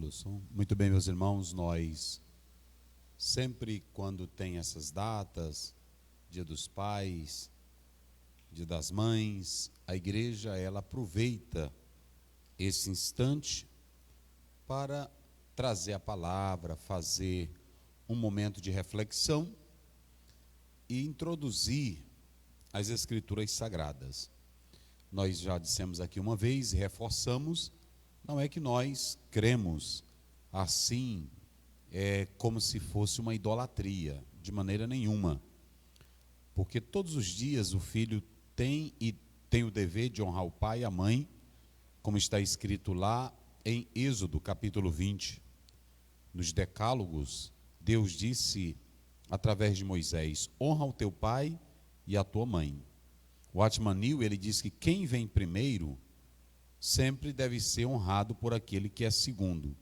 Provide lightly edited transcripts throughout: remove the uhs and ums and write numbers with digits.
Alô, som. Muito bem, meus irmãos, nós sempre quando tem essas datas, Dia dos Pais, Dia das Mães, a igreja ela aproveita esse instante para trazer a palavra, fazer um momento de reflexão e introduzir as escrituras sagradas. Nós já dissemos aqui uma vez e reforçamos, não é que nós cremos assim, como se fosse uma idolatria, de maneira nenhuma. Porque todos os dias o filho tem o dever de honrar o pai e a mãe, como está escrito lá em Êxodo, capítulo 20. Nos decálogos, Deus disse, através de Moisés, honra o teu pai e a tua mãe. O Atman Neil, ele diz que quem vem primeiro sempre deve ser honrado por aquele que é segundo.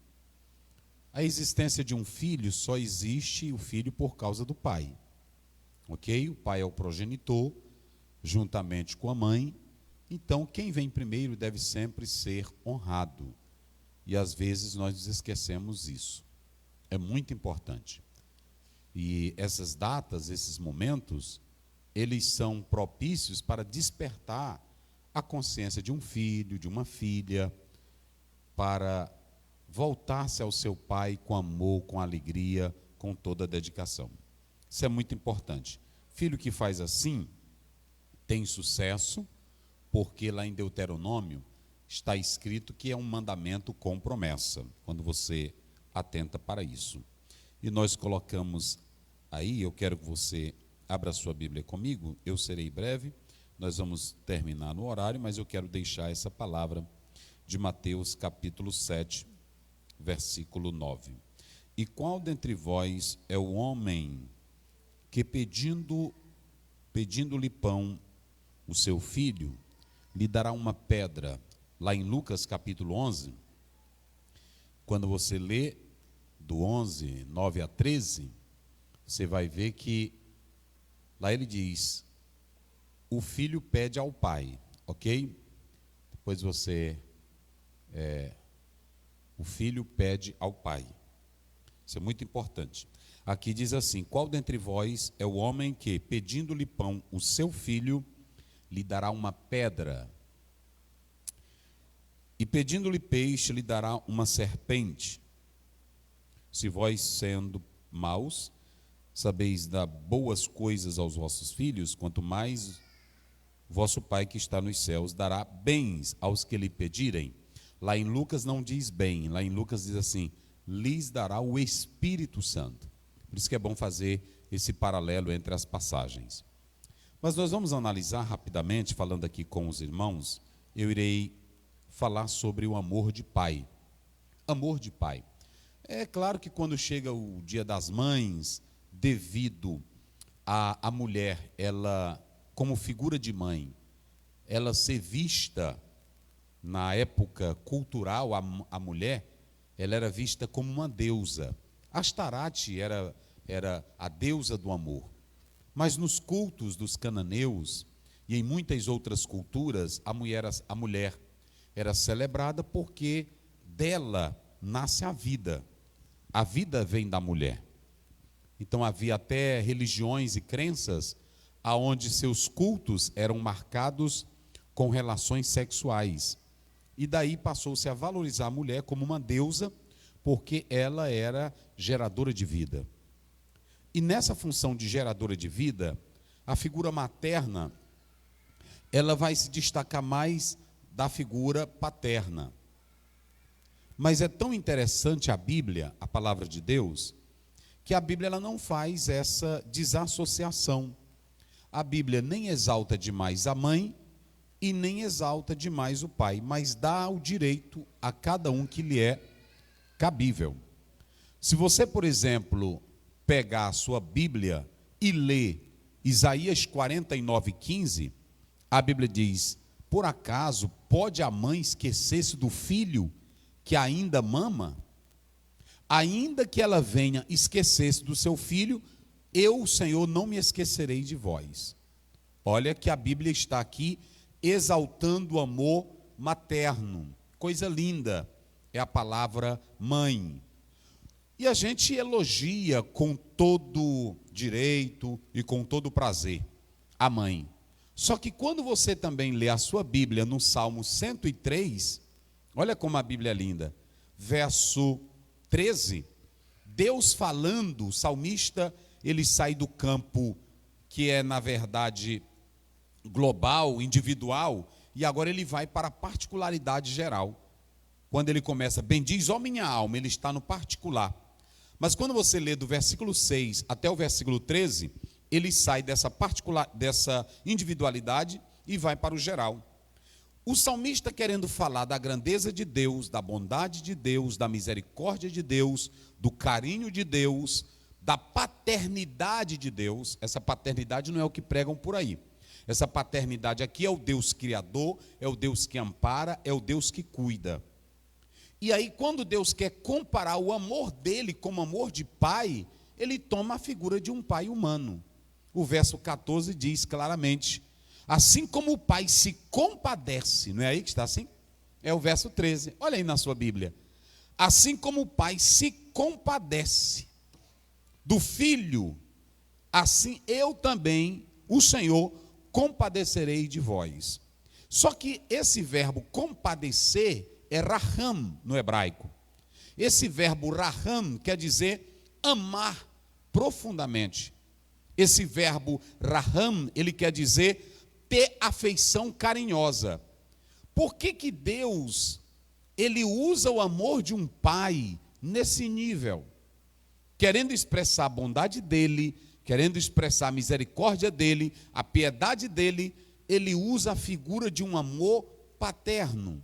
A existência de um filho só existe o filho por causa do pai. Ok? O pai é o progenitor, juntamente com a mãe. Então, quem vem primeiro deve sempre ser honrado. E às vezes nós nos esquecemos isso. É muito importante. E essas datas, esses momentos, eles são propícios para despertar a consciência de um filho, de uma filha, para voltar-se ao seu pai com amor, com alegria, com toda a dedicação. Isso é muito importante. Filho que faz assim, tem sucesso, porque lá em Deuteronômio está escrito que é um mandamento com promessa, quando você atenta para isso. E nós colocamos aí, eu quero que você abra a sua Bíblia comigo, eu serei breve, nós vamos terminar no horário, mas eu quero deixar essa palavra de Mateus capítulo 7, versículo 9. E qual dentre vós é o homem que pedindo-lhe pão, o seu filho, lhe dará uma pedra? Lá em Lucas capítulo 11, quando você lê do 11, 9 a 13, você vai ver que lá ele diz, o filho pede ao pai, ok? Depois o filho pede ao pai. Isso é muito importante. Aqui diz assim, qual dentre vós é o homem que, pedindo-lhe pão, o seu filho, lhe dará uma pedra? E pedindo-lhe peixe, lhe dará uma serpente? Se vós, sendo maus, sabeis dar boas coisas aos vossos filhos, quanto mais vosso Pai que está nos céus dará bens aos que lhe pedirem. Lá em Lucas não diz bem, lá em Lucas diz assim, lhes dará o Espírito Santo. Por isso que é bom fazer esse paralelo entre as passagens. Mas nós vamos analisar rapidamente, falando aqui com os irmãos, eu irei falar sobre o amor de pai. Amor de pai. É claro que quando chega o Dia das Mães, devido a mulher, ela, como figura de mãe, ela ser vista, na época cultural, a mulher, ela era vista como uma deusa. Astarate era a deusa do amor. Mas nos cultos dos cananeus, e em muitas outras culturas, a mulher era celebrada porque dela nasce a vida. A vida vem da mulher. Então havia até religiões e crenças aonde seus cultos eram marcados com relações sexuais. E daí passou-se a valorizar a mulher como uma deusa, porque ela era geradora de vida. E nessa função de geradora de vida, a figura materna, ela vai se destacar mais da figura paterna. Mas é tão interessante a Bíblia, a palavra de Deus, que a Bíblia ela não faz essa desassociação. A Bíblia nem exalta demais a mãe e nem exalta demais o pai, mas dá o direito a cada um que lhe é cabível. Se você, por exemplo, pegar a sua Bíblia e ler Isaías 49:15, a Bíblia diz, por acaso pode a mãe esquecer-se do filho que ainda mama? Ainda que ela venha esquecer-se do seu filho, eu, o Senhor, não me esquecerei de vós. Olha que a Bíblia está aqui exaltando o amor materno. Coisa linda. é a palavra mãe. E a gente elogia com todo direito e com todo prazer a mãe. Só que quando você também lê a sua Bíblia no Salmo 103, olha como a Bíblia é linda. Verso 13, Deus falando, o salmista, ele sai do campo que é, na verdade, global, individual, e agora ele vai para a particularidade geral. Quando ele começa, bendiz, ó minha alma, ele está no particular. Mas quando você lê do versículo 6 até o versículo 13, ele sai dessa individualidade e vai para o geral. O salmista, querendo falar da grandeza de Deus, da bondade de Deus, da misericórdia de Deus, do carinho de Deus, da paternidade de Deus. Essa paternidade não é o que pregam por aí. Essa paternidade aqui é o Deus criador, é o Deus que ampara, é o Deus que cuida. E aí, quando Deus quer comparar o amor dele como amor de pai, ele toma a figura de um pai humano. O verso 14 diz claramente: assim como o pai se compadece, não é aí que está assim? É o verso 13, olha aí na sua Bíblia. Assim como o pai se compadece do filho, assim eu também, o Senhor, compadecerei de vós. Só que esse verbo compadecer é raham no hebraico. Esse verbo raham quer dizer amar profundamente. Esse verbo raham, ele quer dizer ter afeição carinhosa. Por que Deus, ele usa o amor de um pai nesse nível? Querendo expressar a bondade dele, querendo expressar a misericórdia dele, a piedade dele, ele usa a figura de um amor paterno.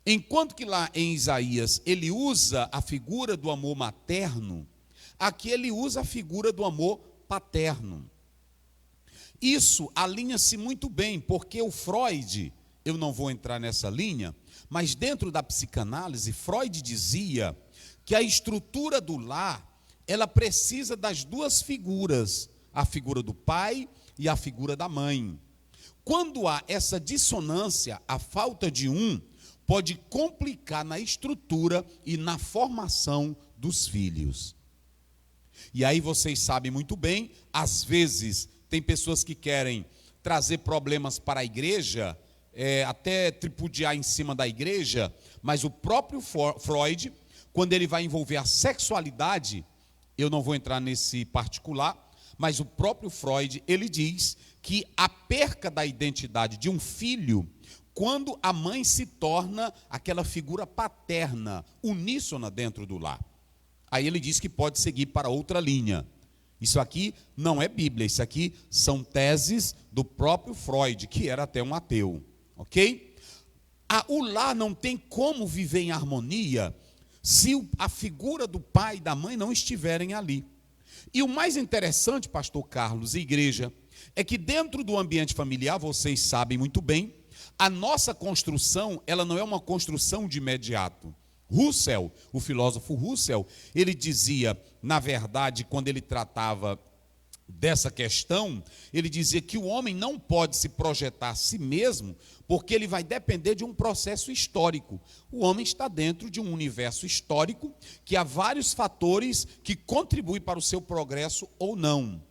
Enquanto que lá em Isaías ele usa a figura do amor materno, aqui ele usa a figura do amor paterno. Isso alinha-se muito bem, porque o Freud, eu não vou entrar nessa linha, mas dentro da psicanálise, Freud dizia que a estrutura do lar, ela precisa das duas figuras, a figura do pai e a figura da mãe. Quando há essa dissonância, a falta de um, pode complicar na estrutura e na formação dos filhos. E aí vocês sabem muito bem, às vezes tem pessoas que querem trazer problemas para a igreja, até tripudiar em cima da igreja, mas o próprio Freud, quando ele vai envolver a sexualidade, eu não vou entrar nesse particular, mas o próprio Freud, ele diz que a perca da identidade de um filho, quando a mãe se torna aquela figura paterna, uníssona dentro do lar. Aí ele diz que pode seguir para outra linha. Isso aqui não é Bíblia, isso aqui são teses do próprio Freud, que era até um ateu, ok? O lar não tem como viver em harmonia se a figura do pai e da mãe não estiverem ali. E o mais interessante, pastor Carlos e igreja, é que dentro do ambiente familiar, vocês sabem muito bem, a nossa construção, ela não é uma construção de imediato. Russell, o filósofo Russell, ele dizia, na verdade, quando ele tratava dessa questão, ele dizia que o homem não pode se projetar a si mesmo, porque ele vai depender de um processo histórico. O homem está dentro de um universo histórico, que há vários fatores que contribuem para o seu progresso ou não.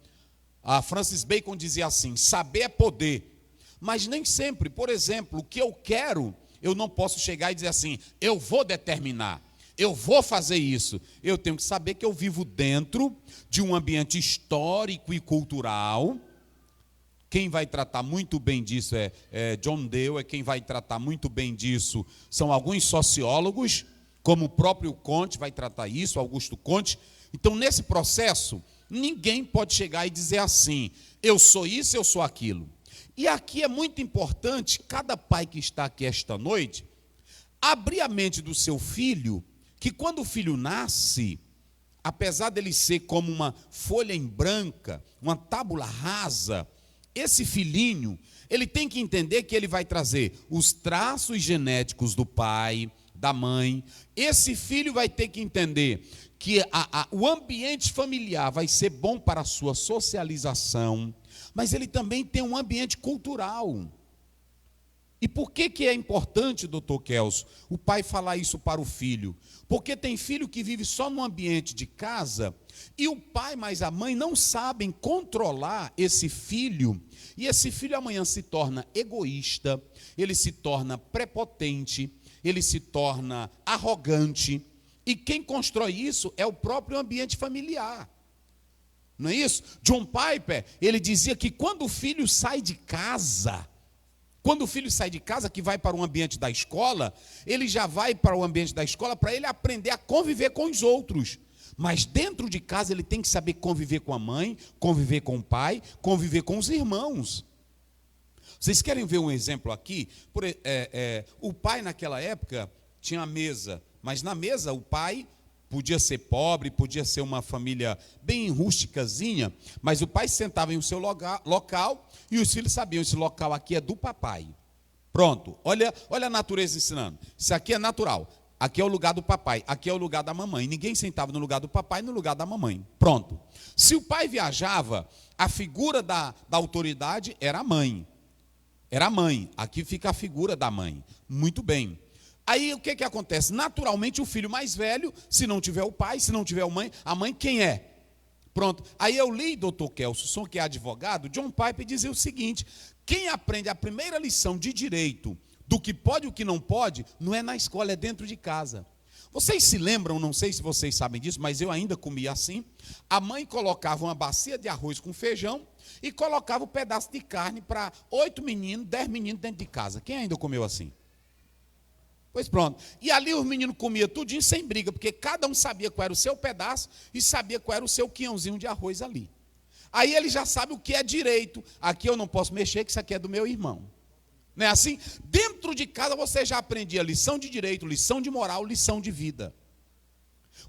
A Francis Bacon dizia assim, saber é poder, mas nem sempre. Por exemplo, o que eu quero, eu não posso chegar e dizer assim, eu vou determinar, eu vou fazer isso. Eu tenho que saber que eu vivo dentro de um ambiente histórico e cultural. Quem vai tratar muito bem disso é John Dewey, quem vai tratar muito bem disso são alguns sociólogos, como o próprio Comte vai tratar isso, Augusto Comte. Então, nesse processo, ninguém pode chegar e dizer assim, eu sou isso, eu sou aquilo. E aqui é muito importante, cada pai que está aqui esta noite, abrir a mente do seu filho, que quando o filho nasce, apesar dele ser como uma folha em branca, uma tábula rasa, esse filhinho, ele tem que entender que ele vai trazer os traços genéticos do pai, da mãe. Esse filho vai ter que entender que o ambiente familiar vai ser bom para a sua socialização, mas ele também tem um ambiente cultural. E por que é importante, doutor Kelso, o pai falar isso para o filho? Porque tem filho que vive só no ambiente de casa e o pai mais a mãe não sabem controlar esse filho. E esse filho amanhã se torna egoísta, ele se torna prepotente, ele se torna arrogante. E quem constrói isso é o próprio ambiente familiar. Não é isso? John Piper, ele dizia que quando o filho sai de casa, que vai para o ambiente da escola, ele já vai para o ambiente da escola para ele aprender a conviver com os outros. Mas dentro de casa ele tem que saber conviver com a mãe, conviver com o pai, conviver com os irmãos. Vocês querem ver um exemplo aqui? O pai naquela época tinha a mesa, mas na mesa o pai podia ser pobre, podia ser uma família bem rústicazinha, mas o pai sentava em o seu local e os filhos sabiam, esse local aqui é do papai. Pronto, olha a natureza ensinando. Isso aqui é natural, aqui é o lugar do papai, aqui é o lugar da mamãe. Ninguém sentava no lugar do papai e no lugar da mamãe. Pronto. Se o pai viajava, a figura da autoridade era a mãe. Era a mãe, aqui fica a figura da mãe. Muito bem. Aí o que acontece? Naturalmente o filho mais velho, se não tiver o pai, se não tiver a mãe quem é? Pronto. Aí eu li, doutor Kelso, que é advogado, John Piper dizia o seguinte: quem aprende a primeira lição de direito do que pode e o que não pode, não é na escola, é dentro de casa. Vocês se lembram, não sei se vocês sabem disso, mas eu ainda comia assim. A mãe colocava uma bacia de arroz com feijão e colocava um pedaço de carne para 8 meninos, 10 meninos dentro de casa. Quem ainda comeu assim? Pois pronto. E ali os meninos comiam tudinho sem briga, porque cada um sabia qual era o seu pedaço e sabia qual era o seu quinhãozinho de arroz ali. Aí ele já sabe o que é direito. Aqui eu não posso mexer, que isso aqui é do meu irmão. Não é assim? Dentro de casa você já aprendia lição de direito, lição de moral, lição de vida.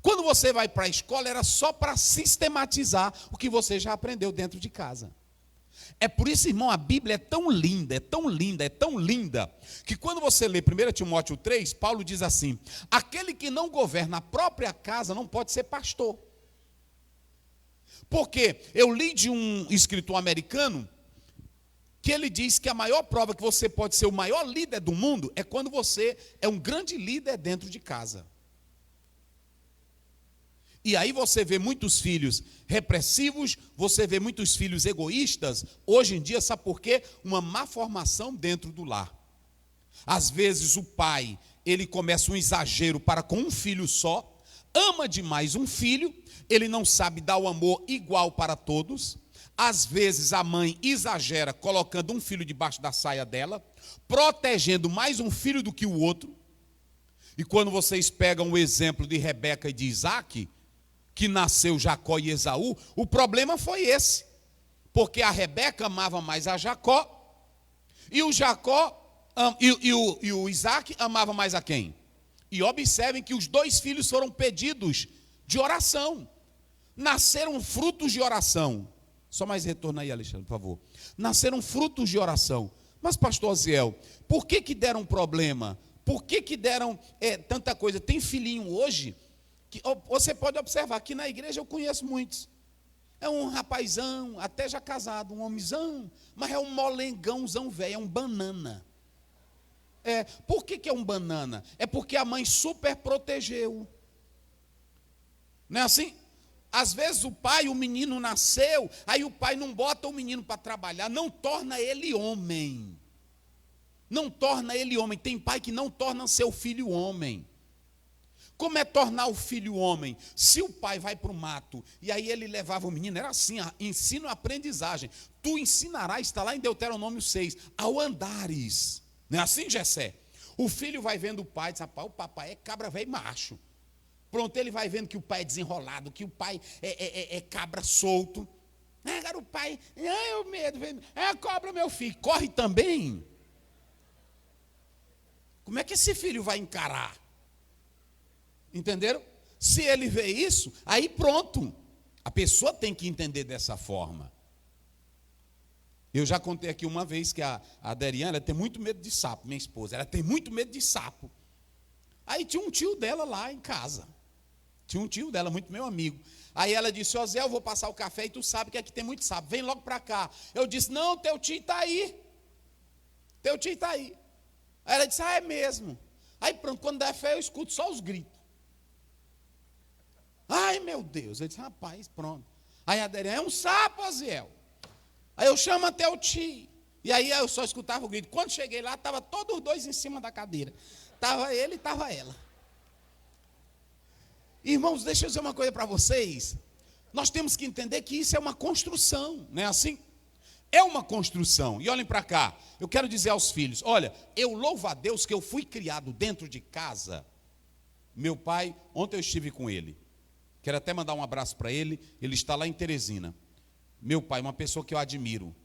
Quando você vai para a escola, era só para sistematizar o que você já aprendeu dentro de casa. É por isso, irmão, a Bíblia é tão linda, é tão linda, é tão linda, que quando você lê 1 Timóteo 3, Paulo diz assim: aquele que não governa a própria casa não pode ser pastor. Porque eu li de um escritor americano, que ele diz que a maior prova que você pode ser o maior líder do mundo é quando você é um grande líder dentro de casa. E aí você vê muitos filhos repressivos, você vê muitos filhos egoístas. Hoje em dia, sabe por quê? Uma má formação dentro do lar. Às vezes o pai, ele começa um exagero para com um filho só, ama demais um filho, ele não sabe dar o amor igual para todos. Às vezes a mãe exagera colocando um filho debaixo da saia dela, protegendo mais um filho do que o outro. E quando vocês pegam o exemplo de Rebeca e de Isaac, que nasceu Jacó e Esaú, o problema foi esse. Porque a Rebeca amava mais a Jacó, e o Isaac amava mais a quem? E observem que os dois filhos foram pedidos de oração. Nasceram frutos de oração. Só mais retorno aí, Alexandre, por favor. Nasceram frutos de oração. Mas, pastor Aziel, por que deram problema? Por que deram tanta coisa? Tem filhinho hoje, que você pode observar, aqui na igreja eu conheço muitos. É um rapazão, até já casado, um homenzão, mas é um molengãozão velho, é um banana. Por que é um banana? É porque a mãe super protegeu. Não é assim? Às vezes o menino nasceu, aí o pai não bota o menino para trabalhar, não torna ele homem. Não torna ele homem. Tem pai que não torna seu filho homem. Como é tornar o filho homem? Se o pai vai para o mato, e aí ele levava o menino, era assim, ensino e aprendizagem. Tu ensinarás, está lá em Deuteronômio 6, ao andares. Não é assim, Jessé? O filho vai vendo o pai, diz, rapaz, o papai é cabra velho macho. Pronto, ele vai vendo que o pai é desenrolado, que o pai é cabra solto. Agora o pai, o medo, cobra meu filho, corre também. Como é que esse filho vai encarar? Entenderam? Se ele vê isso, aí pronto. A pessoa tem que entender dessa forma. Eu já contei aqui uma vez que a Deriana, ela tem muito medo de sapo, minha esposa. Ela tem muito medo de sapo. Aí tinha um tio dela lá em casa. Tinha um tio dela, muito meu amigo. Aí ela disse, Zé, eu vou passar o café e tu sabe que aqui tem muito sapo. Vem logo para cá. Eu disse, não, teu tio está aí. Teu tio está aí. Aí ela disse, é mesmo. Aí pronto, quando der fé eu escuto só os gritos. Ai, meu Deus. Eu disse, rapaz, pronto. Aí a Adriana, é um sapo, Aziel. Aí eu chamo até o tio. E aí eu só escutava o grito. Quando cheguei lá, estavam todos os dois em cima da cadeira. Estava ele e estava ela. Irmãos, deixa eu dizer uma coisa para vocês. Nós temos que entender que isso é uma construção, não é assim? É uma construção. E olhem para cá, eu quero dizer aos filhos, olha, eu louvo a Deus que eu fui criado dentro de casa. Meu pai, ontem eu estive com ele. Quero até mandar um abraço para ele, ele está lá em Teresina. Meu pai, uma pessoa que eu admiro.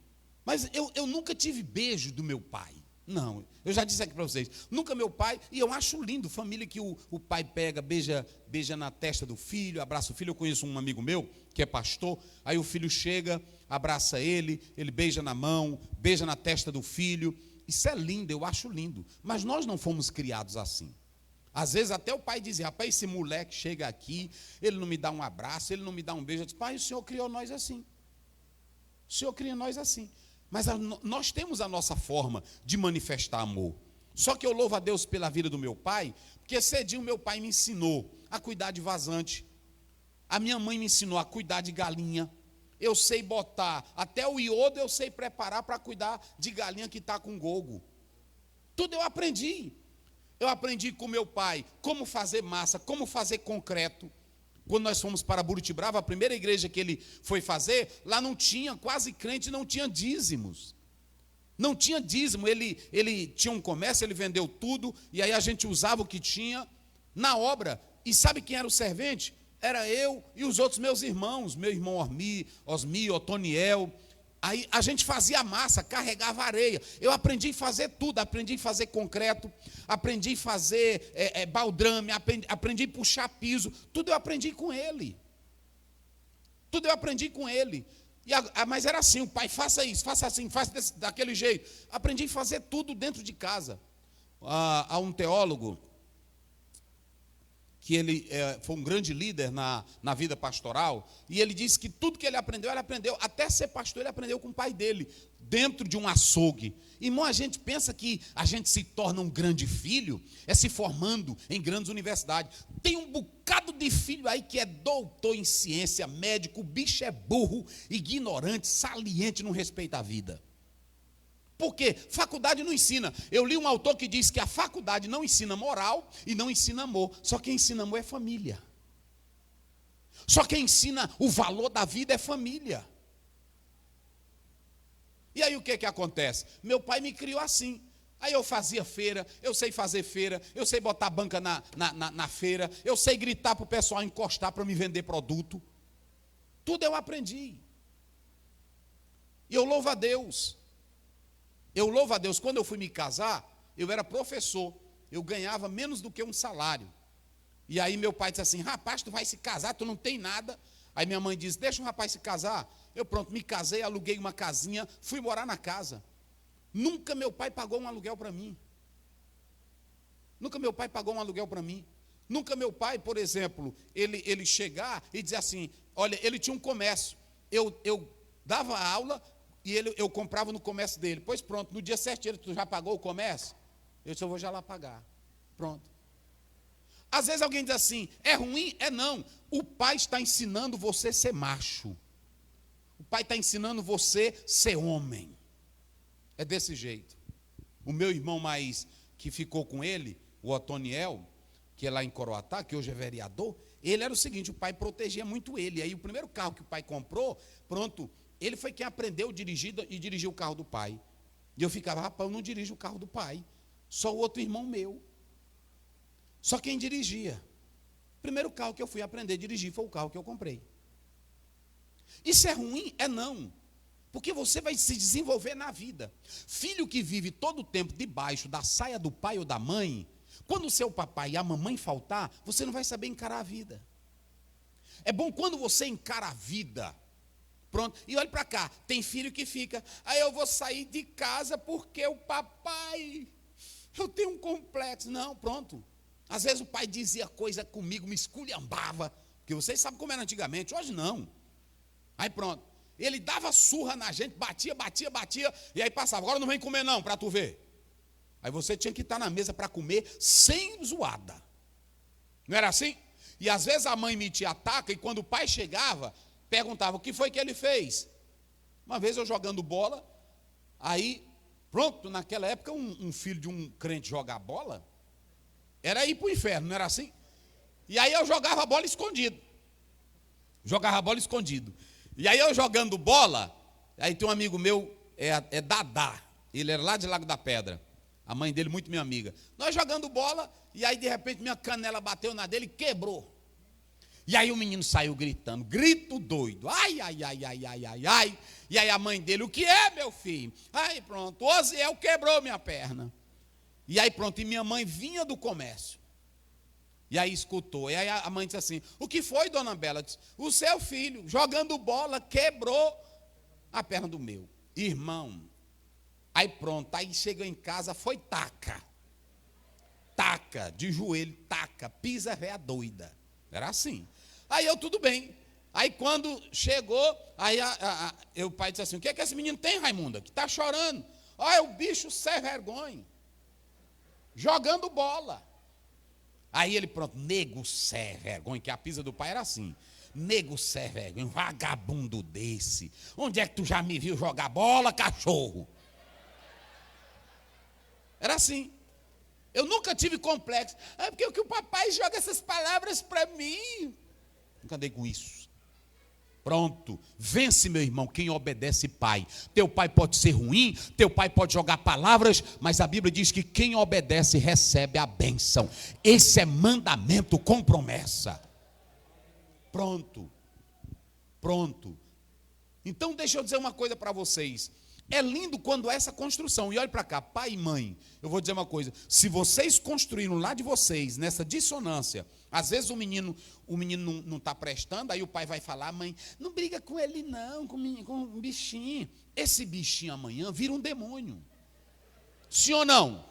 Mas eu nunca tive beijo do meu pai. Não, eu já disse aqui para vocês, nunca meu pai, e eu acho lindo, família que o pai pega, beija na testa do filho, abraça o filho. Eu conheço um amigo meu, que é pastor, aí o filho chega, abraça ele beija na mão, beija na testa do filho. Isso é lindo, eu acho lindo, mas nós não fomos criados assim. Às vezes até o pai dizia, rapaz, esse moleque chega aqui, ele não me dá um abraço, ele não me dá um beijo. Eu disse, pai, o Senhor criou nós assim. O Senhor cria nós assim. Mas nós temos a nossa forma de manifestar amor. Só que eu louvo a Deus pela vida do meu pai, porque cedinho meu pai me ensinou a cuidar de vazante. A minha mãe me ensinou a cuidar de galinha. Eu sei botar, até o iodo eu sei preparar para cuidar de galinha que está com gogo. Tudo eu aprendi. Eu aprendi com meu pai como fazer massa, como fazer concreto. Quando nós fomos para Buritibrava, a primeira igreja que ele foi fazer, lá não tinha, quase crente, não tinha dízimos. Não tinha dízimo, ele tinha um comércio, ele vendeu tudo, e aí a gente usava o que tinha na obra. E sabe quem era o servente? Era eu e os outros meus irmãos, meu irmão Osmi, Otoniel. Aí a gente fazia massa, carregava areia. Eu aprendi a fazer tudo, aprendi a fazer concreto, aprendi a fazer baldrame, aprendi a puxar piso. Tudo eu aprendi com ele. Tudo eu aprendi com ele. Mas era assim, o pai, faça isso, faça assim, faça daquele jeito. Aprendi a fazer tudo dentro de casa. Há um teólogo que ele foi um grande líder na vida pastoral, e ele disse que tudo que ele aprendeu, até ser pastor, ele aprendeu com o pai dele, dentro de um açougue. Irmão, a gente pensa que a gente se torna um grande filho, se formando em grandes universidades. Tem um bocado de filho aí que é doutor em ciência, médico, o bicho é burro, ignorante, saliente, não respeita a vida. Por quê? Faculdade não ensina. Eu li um autor que diz que a faculdade não ensina moral e não ensina amor. Só quem ensina amor é família. Só quem ensina o valor da vida é família. E aí o que acontece? Meu pai me criou assim. Aí eu fazia feira, eu sei fazer feira, eu sei botar banca na feira, eu sei gritar para o pessoal encostar para me vender produto. Tudo eu aprendi. E eu louvo a Deus. Quando eu fui me casar, eu era professor, eu ganhava menos do que um salário. E aí meu pai disse assim, rapaz, tu vai se casar, tu não tem nada. Aí minha mãe disse, deixa o rapaz se casar. Eu pronto, me casei, aluguei uma casinha, fui morar na casa. Nunca meu pai pagou um aluguel para mim. Nunca meu pai, por exemplo, ele chegar e dizer assim, olha, ele tinha um comércio, eu dava aula, e eu comprava no comércio dele. Pois pronto, no dia certo, tu já pagou o comércio? Eu disse, eu vou já lá pagar. Pronto. Às vezes alguém diz assim, é ruim? É não. O pai está ensinando você a ser macho. O pai está ensinando você a ser homem. É desse jeito. O meu irmão mais que ficou com ele, o Otoniel, que é lá em Coroatá, que hoje é vereador, ele era o seguinte, o pai protegia muito ele. E aí o primeiro carro que o pai comprou, pronto, ele foi quem aprendeu a dirigir e dirigiu o carro do pai. E eu ficava, rapaz, eu não dirijo o carro do pai. Só o outro irmão meu. Só quem dirigia. O primeiro carro que eu fui aprender a dirigir foi o carro que eu comprei. Isso é ruim? É não. Porque você vai se desenvolver na vida. Filho que vive todo o tempo debaixo da saia do pai ou da mãe, quando o seu papai e a mamãe faltar, você não vai saber encarar a vida. É bom quando você encara a vida. Pronto, e olha para cá, tem filho que fica, aí eu vou sair de casa porque o papai, eu tenho um complexo. Não, pronto. Às vezes o pai dizia coisa comigo, me esculhambava, porque vocês sabem como era antigamente, hoje não. Aí pronto, ele dava surra na gente, batia, e aí passava, agora não vem comer não, para tu ver. Aí você tinha que estar na mesa para comer sem zoada. Não era assim? E às vezes a mãe metia a taca e quando o pai chegava, perguntava o que foi que ele fez. Uma vez eu jogando bola, aí, pronto, naquela época um filho de um crente jogar bola, era ir para o inferno, não era assim? E aí eu jogava a bola escondido. E aí eu jogando bola, aí tem um amigo meu, é Dadá, ele era lá de Lago da Pedra. A mãe dele, muito minha amiga. Nós jogando bola, e aí de repente minha canela bateu na dele e quebrou. E aí o menino saiu gritando, grito doido. Ai, ai, ai, ai, ai, ai, ai. E aí a mãe dele, o que é, meu filho? Aí pronto, o Osiel quebrou minha perna. E aí pronto, e minha mãe vinha do comércio. E aí escutou. E aí a mãe disse assim, o que foi, dona Bela? Disse, o seu filho, jogando bola, quebrou a perna do meu. Irmão, aí pronto, aí chega em casa, foi taca, de joelho, taca, pisa véia doida, era assim. Aí eu, tudo bem, aí quando chegou, aí o pai disse assim, o que é que esse menino tem, Raimunda, que está chorando? Olha, o bicho sem vergonha, jogando bola. Aí ele, pronto, nego sem vergonha, que a pisa do pai era assim, nego sem vergonha, um vagabundo desse, onde é que tu já me viu jogar bola, cachorro? Era assim. Eu nunca tive complexo. É porque o papai joga essas palavras para mim. Nunca andei com isso. Pronto. Vence, meu irmão, quem obedece pai. Teu pai pode ser ruim, teu pai pode jogar palavras, mas a Bíblia diz que quem obedece recebe a bênção. Esse é mandamento com promessa. Pronto. Então deixa eu dizer uma coisa para vocês. É lindo quando essa construção, e olha para cá, pai e mãe, eu vou dizer uma coisa, se vocês construíram lá de vocês, nessa dissonância, às vezes o menino não está prestando, aí o pai vai falar, mãe, não briga com ele não, com um bichinho, esse bichinho amanhã vira um demônio, sim ou não?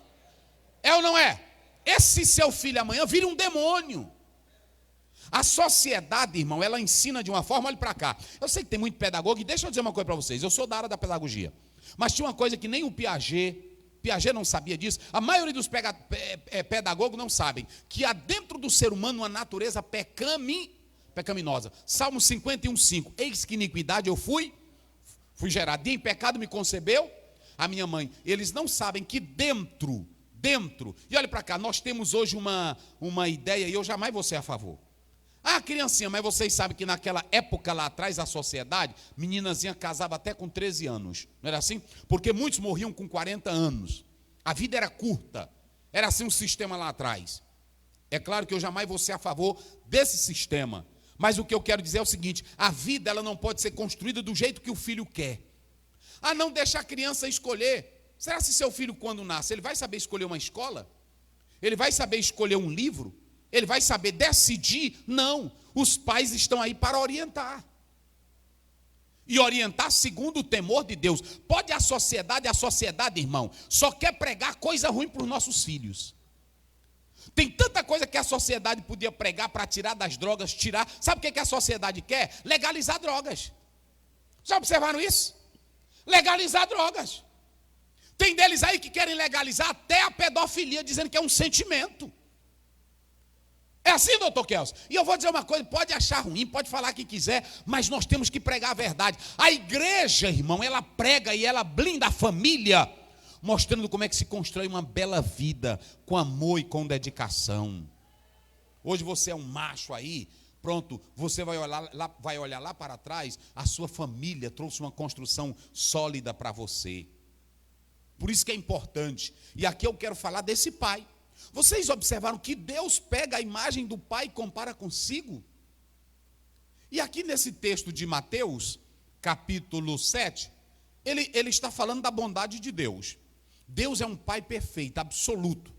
É ou não é? Esse seu filho amanhã vira um demônio. A sociedade, irmão, ela ensina de uma forma, olha para cá, eu sei que tem muito pedagogo, e deixa eu dizer uma coisa para vocês, eu sou da área da pedagogia, mas tinha uma coisa que nem o Piaget não sabia disso, a maioria dos pedagogos não sabem, que há dentro do ser humano uma natureza pecaminosa. Salmo 51:5, eis que iniquidade eu fui gerado, e em pecado me concebeu a minha mãe. Eles não sabem que dentro, e olha para cá, nós temos hoje uma ideia, e eu jamais vou ser a favor. Ah, criancinha, mas vocês sabem que naquela época lá atrás, a sociedade, meninazinha casava até com 13 anos, não era assim? Porque muitos morriam com 40 anos, a vida era curta, era assim um sistema lá atrás. É claro que eu jamais vou ser a favor desse sistema, mas o que eu quero dizer é o seguinte, a vida ela não pode ser construída do jeito que o filho quer. Ah, não deixa a criança escolher. Será que seu filho quando nasce, ele vai saber escolher uma escola? Ele vai saber escolher um livro? Ele vai saber decidir? Não, os pais estão aí para orientar. E orientar segundo o temor de Deus. Pode a sociedade, irmão, só quer pregar coisa ruim para os nossos filhos. Tem tanta coisa que a sociedade podia pregar para tirar das drogas, tirar. Sabe o que a sociedade quer? Legalizar drogas. Já observaram isso? Legalizar drogas. Tem deles aí que querem legalizar até a pedofilia, dizendo que é um sentimento. É assim, doutor Kelso? E eu vou dizer uma coisa, pode achar ruim, pode falar o que quiser, mas nós temos que pregar a verdade. A igreja, irmão, ela prega e ela blinda a família, mostrando como é que se constrói uma bela vida, com amor e com dedicação. Hoje você é um macho aí, pronto, você vai olhar lá para trás, a sua família trouxe uma construção sólida para você. Por isso que é importante. E aqui eu quero falar desse pai. Vocês observaram que Deus pega a imagem do pai e compara consigo? E aqui nesse texto de Mateus, capítulo 7, ele está falando da bondade de Deus. Deus é um pai perfeito, absoluto.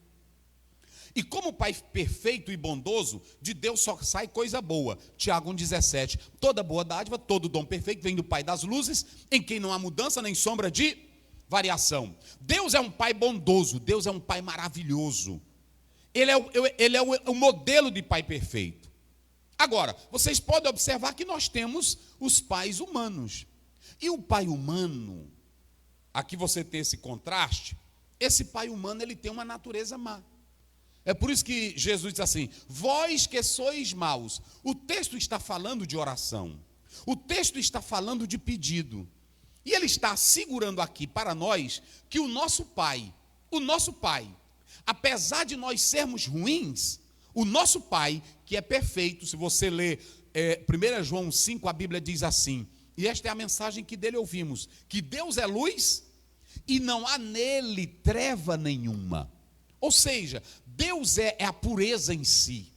E como pai perfeito e bondoso, de Deus só sai coisa boa. Tiago 1,17, toda boa dádiva, todo dom perfeito vem do Pai das luzes, em quem não há mudança nem sombra de variação. Deus é um pai bondoso, Deus é um pai maravilhoso. Ele é o modelo de pai perfeito. Agora, vocês podem observar que nós temos os pais humanos. E o pai humano, aqui você tem esse contraste, esse pai humano, ele tem uma natureza má. É por isso que Jesus diz assim: vós que sois maus. O texto está falando de oração. O texto está falando de pedido. E ele está assegurando aqui para nós que o nosso pai, apesar de nós sermos ruins, o nosso pai, que é perfeito, se você ler 1 João 5, a Bíblia diz assim, e esta é a mensagem que dele ouvimos, que Deus é luz e não há nele treva nenhuma. Ou seja, Deus é a pureza em si.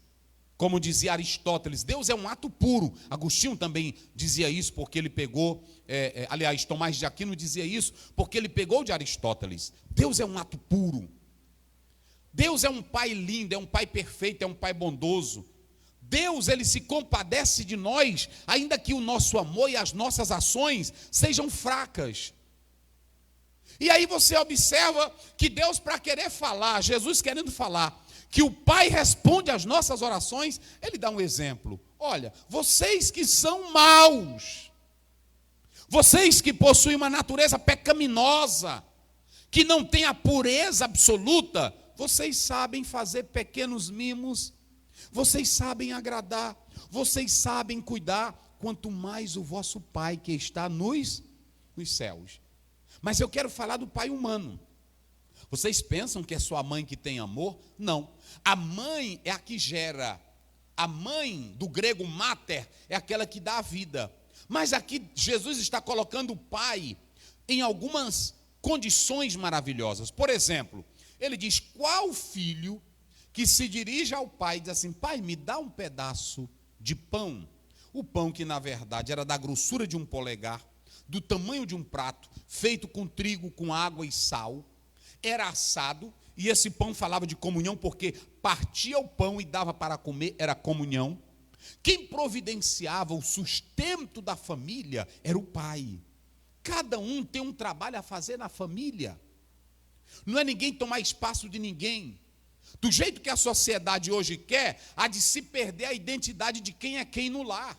Como dizia Aristóteles, Deus é um ato puro. Agostinho também dizia isso, porque ele pegou, aliás, Tomás de Aquino dizia isso, porque ele pegou de Aristóteles. Deus é um ato puro. Deus é um pai lindo, é um pai perfeito, é um pai bondoso. Deus, ele se compadece de nós, ainda que o nosso amor e as nossas ações sejam fracas. E aí você observa que Deus, para querer falar, Jesus querendo falar, que o Pai responde às nossas orações, ele dá um exemplo. Olha, vocês que são maus, vocês que possuem uma natureza pecaminosa, que não tem a pureza absoluta, vocês sabem fazer pequenos mimos, vocês sabem agradar, vocês sabem cuidar, quanto mais o vosso Pai que está nos céus. Mas eu quero falar do pai humano. Vocês pensam que é só a mãe que tem amor? Não. A mãe é a que gera. A mãe, do grego mater, é aquela que dá a vida. Mas aqui Jesus está colocando o pai em algumas condições maravilhosas. Por exemplo, ele diz: qual filho que se dirige ao pai e diz assim: pai, me dá um pedaço de pão. O pão que na verdade era da grossura de um polegar, do tamanho de um prato, feito com trigo, com água e sal, era assado, e esse pão falava de comunhão, porque partia o pão e dava para comer, era comunhão. Quem providenciava o sustento da família era o pai. Cada um tem um trabalho a fazer na família. Não é ninguém tomar espaço de ninguém. Do jeito que a sociedade hoje quer, há de se perder a identidade de quem é quem no lar.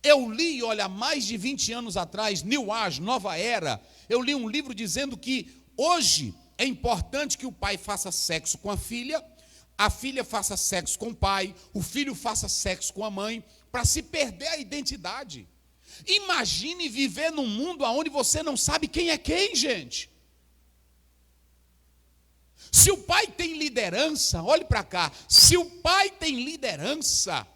Eu li, olha, mais de 20 anos atrás, New Age, Nova Era, eu li um livro dizendo que hoje é importante que o pai faça sexo com a filha faça sexo com o pai, o filho faça sexo com a mãe, para se perder a identidade. Imagine viver num mundo onde você não sabe quem é quem, gente. Se o pai tem liderança, olhe para cá, se o pai tem liderança,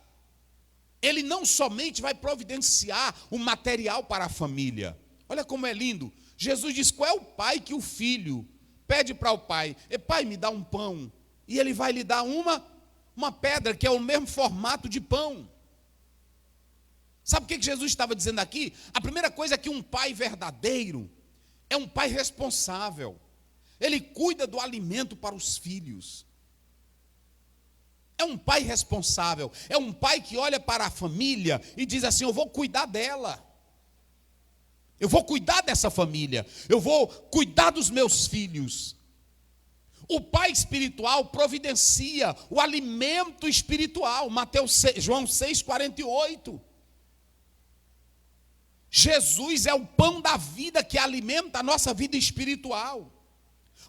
ele não somente vai providenciar o material para a família. Olha como é lindo. Jesus diz: qual é o pai que o filho pede para o pai: pai, me dá um pão. E ele vai lhe dar uma pedra que é o mesmo formato de pão. Sabe o que Jesus estava dizendo aqui? A primeira coisa é que um pai verdadeiro é um pai responsável. Ele cuida do alimento para os filhos. É um pai responsável, é um pai que olha para a família e diz assim: eu vou cuidar dela, eu vou cuidar dessa família, eu vou cuidar dos meus filhos. O pai espiritual providencia o alimento espiritual, João 6,48. Jesus é o pão da vida que alimenta a nossa vida espiritual.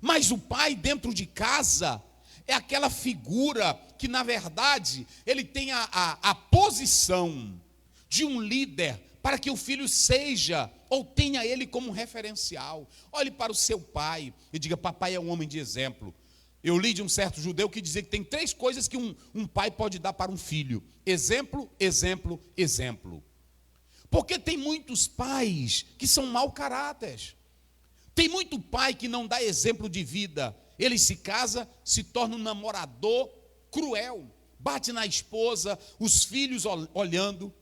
Mas o pai dentro de casa é aquela figura que, na verdade, ele tem a posição de um líder para que o filho seja ou tenha ele como referencial. Olhe para o seu pai e diga: papai é um homem de exemplo. Eu li de um certo judeu que dizia que tem 3 coisas que um pai pode dar para um filho: exemplo, exemplo, exemplo. Porque tem muitos pais que são mau caráter. Tem muito pai que não dá exemplo de vida. Ele se casa, se torna um namorador cruel, bate na esposa, os filhos olhando.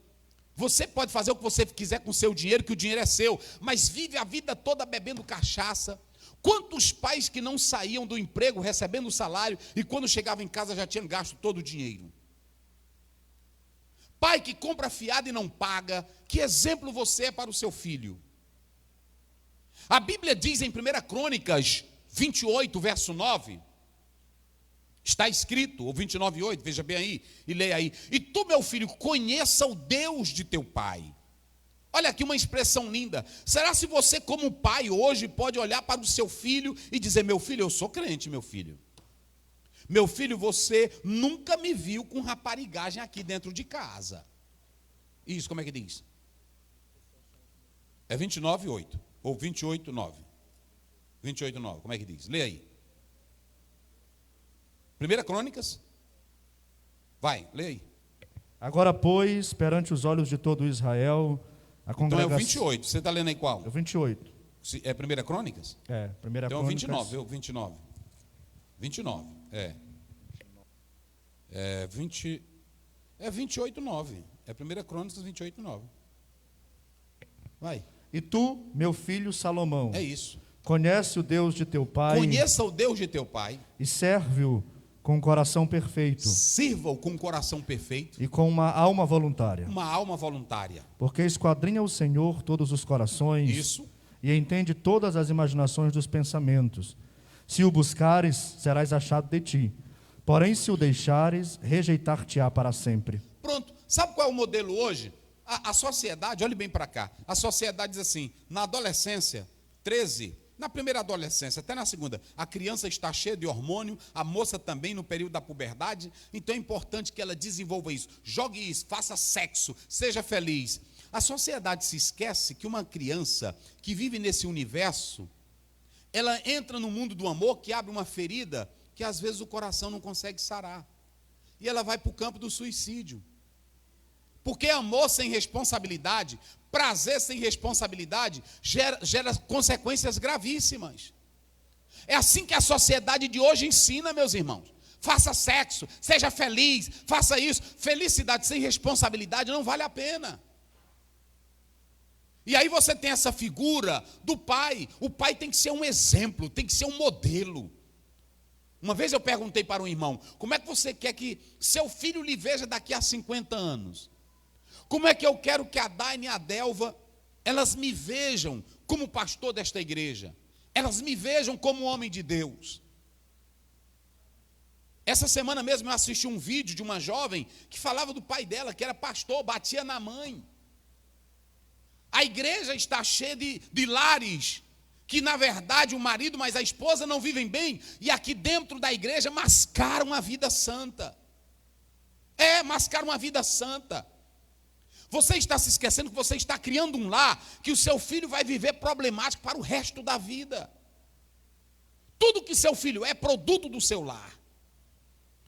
Você pode fazer o que você quiser com o seu dinheiro, que o dinheiro é seu, mas vive a vida toda bebendo cachaça. Quantos pais que não saíam do emprego recebendo o salário e quando chegavam em casa já tinham gasto todo o dinheiro? Pai que compra fiado e não paga, que exemplo você é para o seu filho? A Bíblia diz em 1 Crônicas 28, verso 9, está escrito, ou 29, 8, veja bem aí, e leia aí: e tu, meu filho, conheça o Deus de teu pai. Olha aqui uma expressão linda. Será se você, como pai, hoje pode olhar para o seu filho e dizer: meu filho, eu sou crente, meu filho. Meu filho, você nunca me viu com raparigagem aqui dentro de casa. Isso, como é que diz? É 29:8 ou 28:9. 28:9, como é que diz? Lê aí. 1 Crônicas. Vai, lê aí. Agora, pois, perante os olhos de todo Israel, a congregação... Então é o 28, você está lendo aí qual? É o 28. É 1 Crônicas? É, primeira Então é o Crônicas. 29, é o 29. 29, é. É 28:9. É 1 Crônicas 28:9. Vai. E tu, meu filho Salomão, É isso. conhece o Deus de teu pai Conheça o Deus de teu pai. e serve-o com um coração perfeito Sirva-o com um coração perfeito. e com uma alma voluntária. Uma alma voluntária. Porque esquadrinha o Senhor todos os corações Isso. e entende todas as imaginações dos pensamentos. Se o buscares, serás achado de ti. Porém, se o deixares, rejeitar-te-á para sempre. Pronto. Sabe qual é o modelo hoje? A sociedade, olhe bem para cá. A sociedade diz assim: na adolescência, 13, na primeira adolescência, até na segunda, a criança está cheia de hormônio, a moça também no período da puberdade, então é importante que ela desenvolva isso. Jogue isso, faça sexo, seja feliz. A sociedade se esquece que uma criança que vive nesse universo, ela entra no mundo do amor que abre uma ferida que às vezes o coração não consegue sarar. E ela vai para o campo do suicídio. Porque amor sem responsabilidade, prazer sem responsabilidade, gera consequências gravíssimas. É assim que a sociedade de hoje ensina, meus irmãos. Faça sexo, seja feliz, faça isso. Felicidade sem responsabilidade não vale a pena. E aí você tem essa figura do pai. O pai tem que ser um exemplo, tem que ser um modelo. Uma vez eu perguntei para um irmão: como é que você quer que seu filho lhe veja daqui a 50 anos? Como é que eu quero que a Daine e a Delva, elas me vejam como pastor desta igreja? Elas me vejam como homem de Deus. Essa semana mesmo eu assisti um vídeo de uma jovem que falava do pai dela, que era pastor, batia na mãe. A igreja está cheia de lares que, na verdade, o marido, mas a esposa não vivem bem, e aqui dentro da igreja mascaram a vida santa. Mascaram a vida santa. Você está se esquecendo que você está criando um lar que o seu filho vai viver problemático para o resto da vida. Tudo que seu filho é produto do seu lar.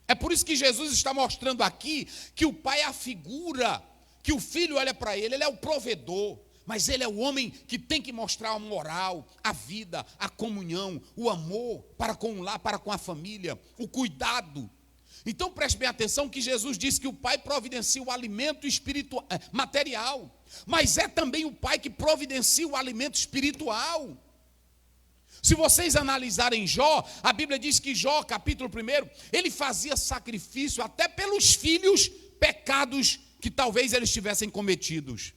É por isso que Jesus está mostrando aqui que o pai é a figura, que o filho olha para ele é o provedor, mas ele é o homem que tem que mostrar a moral, a vida, a comunhão, o amor para com o lar, para com a família, o cuidado. Então preste bem atenção que Jesus disse que o pai providencia o alimento espiritual, material, mas é também o pai que providencia o alimento espiritual. Se vocês analisarem Jó, a Bíblia diz que Jó, capítulo 1, ele fazia sacrifício até pelos filhos pecados que talvez eles tivessem cometidos.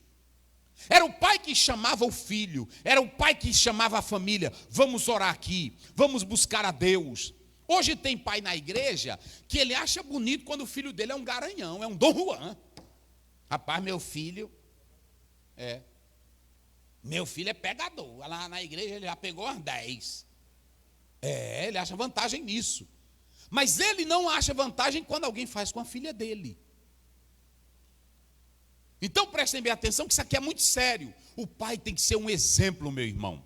Era o pai que chamava o filho, era o pai que chamava a família: vamos orar aqui, vamos buscar a Deus. Hoje tem pai na igreja que ele acha bonito quando o filho dele é um garanhão, é um Dom Juan. Rapaz, meu filho é pegador. Lá na igreja ele já pegou umas 10. Ele acha vantagem nisso. Mas ele não acha vantagem quando alguém faz com a filha dele. Então prestem bem atenção que isso aqui é muito sério. O pai tem que ser um exemplo, meu irmão.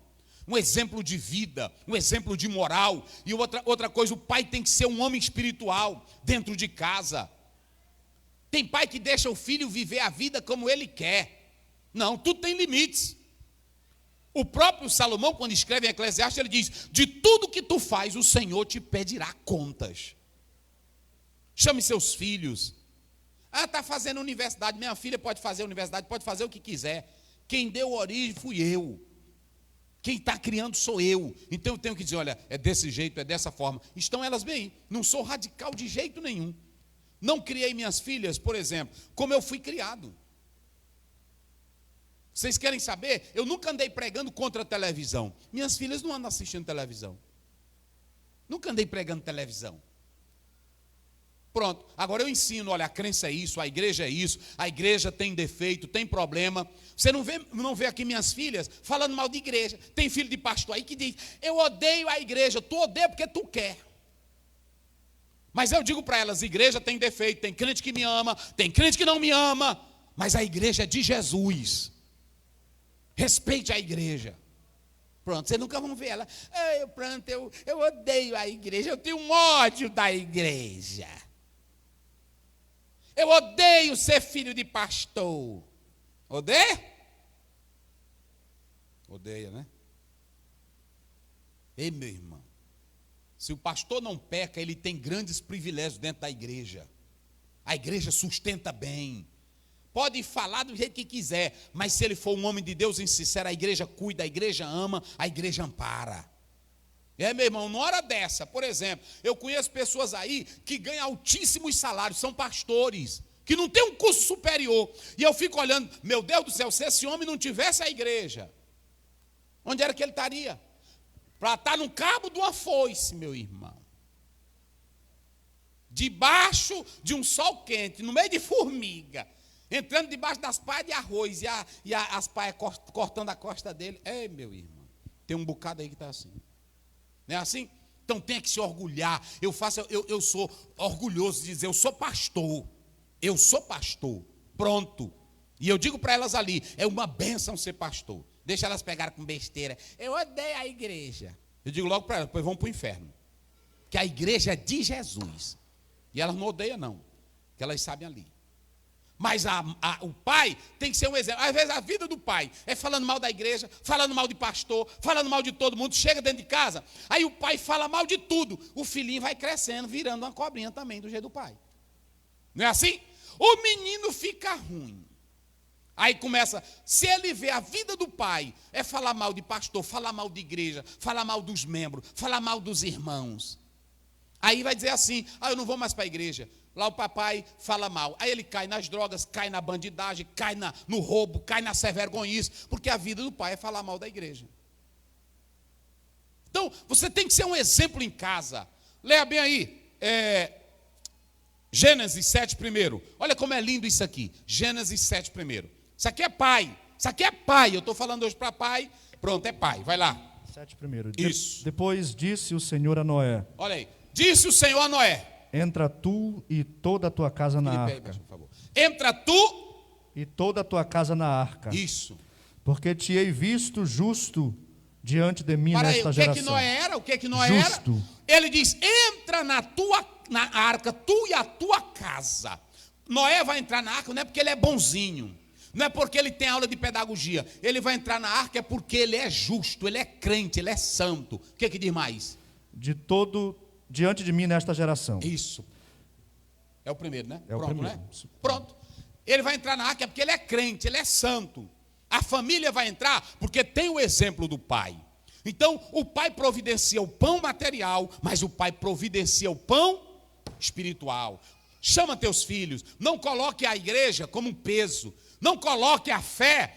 Um exemplo de vida, um exemplo de moral. E outra coisa, o pai tem que ser um homem espiritual dentro de casa. Tem pai que deixa o filho viver a vida como ele quer. Não, tudo tem limites. O próprio Salomão, quando escreve em Eclesiastes, ele diz: de tudo que tu faz, o Senhor te pedirá contas. Chame seus filhos. Está fazendo universidade, minha filha pode fazer universidade, pode fazer o que quiser. Quem deu origem fui eu. Quem está criando sou eu. Então eu tenho que dizer: olha, é desse jeito, é dessa forma. Estão elas bem, não sou radical de jeito nenhum. Não criei minhas filhas, por exemplo, como eu fui criado. Vocês querem saber? Eu nunca andei pregando contra a televisão. Minhas filhas não andam assistindo televisão. Nunca andei pregando televisão. Pronto, agora eu ensino, olha, a crença é isso, a igreja tem defeito, tem problema. Você não vê aqui minhas filhas falando mal de igreja. Tem filho de pastor aí que diz, eu odeio a igreja, tu odeia porque tu quer. Mas eu digo para elas, igreja tem defeito, tem crente que me ama, tem crente que não me ama, mas a igreja é de Jesus. Respeite a igreja. Pronto, vocês nunca vão ver ela, eu odeio a igreja, eu tenho um ódio da igreja. Eu odeio ser filho de pastor. Odeia? Odeia, né? Ei, meu irmão, se o pastor não peca, ele tem grandes privilégios dentro da igreja. A igreja sustenta bem. Pode falar do jeito que quiser, mas se ele for um homem de Deus sincero, a igreja cuida, a igreja ama, a igreja ampara. Meu irmão, numa hora dessa, por exemplo, eu conheço pessoas aí que ganham altíssimos salários, são pastores, que não tem um curso superior. E eu fico olhando, meu Deus do céu, se esse homem não tivesse a igreja, onde era que ele estaria? Para estar no cabo de uma foice, meu irmão. Debaixo de um sol quente, no meio de formiga, entrando debaixo das paias de arroz, e as paias cortando a costa dele. Ei, meu irmão, tem um bocado aí que está assim. Não é assim? Então tem que se orgulhar. Eu sou orgulhoso de dizer, eu sou pastor. Eu sou pastor. Pronto. E eu digo para elas ali, é uma bênção ser pastor. Deixa elas pegarem com besteira. Eu odeio a igreja. Eu digo logo para elas, depois vão para o inferno. Que a igreja é de Jesus. E elas não odeiam não. Que elas sabem ali. Mas o pai tem que ser um exemplo. Às vezes a vida do pai é falando mal da igreja, falando mal de pastor, falando mal de todo mundo. Chega dentro de casa, aí o pai fala mal de tudo. O filhinho vai crescendo, virando uma cobrinha também do jeito do pai. Não é assim? O menino fica ruim. Aí começa, se ele vê a vida do pai, é falar mal de pastor, falar mal de igreja, falar mal dos membros, falar mal dos irmãos. Aí vai dizer assim, eu não vou mais para a igreja. Lá o papai fala mal. Aí ele cai nas drogas, cai na bandidagem, cai no roubo, cai na vergonhice, porque a vida do pai é falar mal da igreja. Então, você tem que ser um exemplo em casa. Leia bem aí, Gênesis 7 primeiro. Olha como é lindo isso aqui. Gênesis 7 primeiro. Isso aqui é pai. Isso aqui é pai. Eu estou falando hoje para pai. Pronto, é pai. Vai lá. 7 primeiro. Isso. Depois disse o Senhor a Noé. Olha aí. Disse o Senhor a Noé. Entra tu e toda a tua casa na arca. Por favor. Entra tu e toda a tua casa na arca. Isso. Porque te hei visto justo diante de mim nesta geração. O que Noé era? O que Noé justo. Era? Ele diz, entra na arca, tu e a tua casa. Noé vai entrar na arca não é porque ele é bonzinho. Não é porque ele tem aula de pedagogia. Ele vai entrar na arca é porque ele é justo, ele é crente, ele é santo. O que diz mais? Diante de mim nesta geração. Isso. É o primeiro, né? É o primeiro. Né? Pronto. Ele vai entrar na arca porque ele é crente, ele é santo. A família vai entrar porque tem o exemplo do pai. Então, o pai providencia o pão material, mas o pai providencia o pão espiritual. Chama teus filhos. Não coloque a igreja como um peso. Não coloque a fé.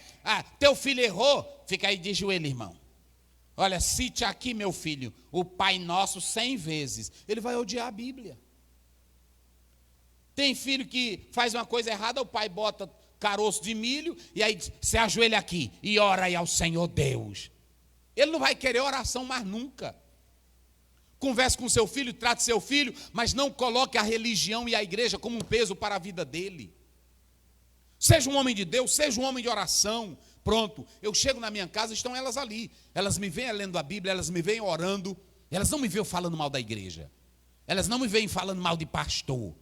Teu filho errou. Fica aí de joelho, irmão. Olha, cite aqui, meu filho, o Pai Nosso 100 vezes. Ele vai odiar a Bíblia. Tem filho que faz uma coisa errada, o pai bota caroço de milho, e aí se ajoelha aqui e ora aí ao Senhor Deus. Ele não vai querer oração mais nunca. Converse com seu filho, trate seu filho, mas não coloque a religião e a igreja como um peso para a vida dele. Seja um homem de Deus, seja um homem de oração. Pronto, eu chego na minha casa, estão elas ali. Elas me veem lendo a Bíblia, elas me veem orando. Elas não me veem falando mal da igreja. Elas não me veem falando mal de pastor.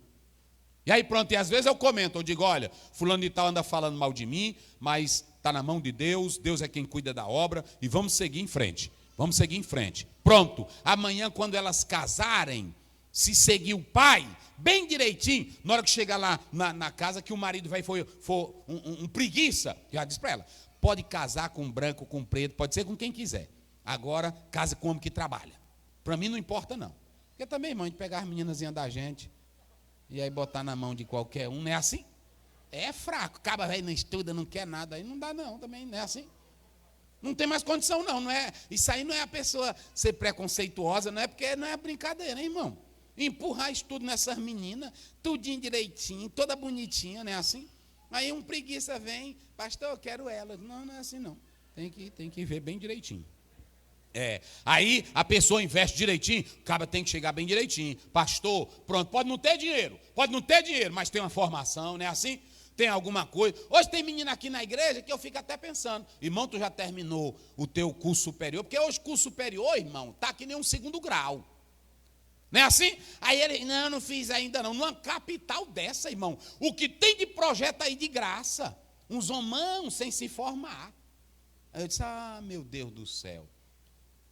E aí pronto, e às vezes eu comento, eu digo, olha, fulano de tal anda falando mal de mim, mas está na mão de Deus, Deus é quem cuida da obra, e vamos seguir em frente. Vamos seguir em frente. Pronto, amanhã quando elas casarem, se seguir o pai, bem direitinho, na hora que chegar lá na casa, que o marido for um preguiça, já diz para ela, pode casar com branco, com preto, pode ser com quem quiser. Agora, case com homem que trabalha. Para mim não importa não. Porque também, irmão, a gente pegar as meninazinhas da gente e aí botar na mão de qualquer um, não é assim? É fraco, acaba velho, não estuda, não quer nada, aí não dá não, também não é assim. Não tem mais condição não é? Isso aí não é a pessoa ser preconceituosa, não é porque não é brincadeira, hein, irmão? empurrar isso tudo nessas meninas, tudinho direitinho, toda bonitinha, não é assim? Aí um preguiça vem, pastor, eu quero ela. Não, não é assim não. Tem que ver bem direitinho. Aí a pessoa investe direitinho, o cara tem que chegar bem direitinho. Pastor, pronto, pode não ter dinheiro, mas tem uma formação, não é assim? Tem alguma coisa. Hoje tem menina aqui na igreja que eu fico até pensando, irmão, tu já terminou o teu curso superior? Porque hoje curso superior, irmão, tá que nem um segundo grau. Não é assim? Aí ele, não fiz ainda não. Numa capital dessa, irmão, o que tem de projeto aí de graça? Uns homãos sem se formar. Aí eu disse, meu Deus do céu.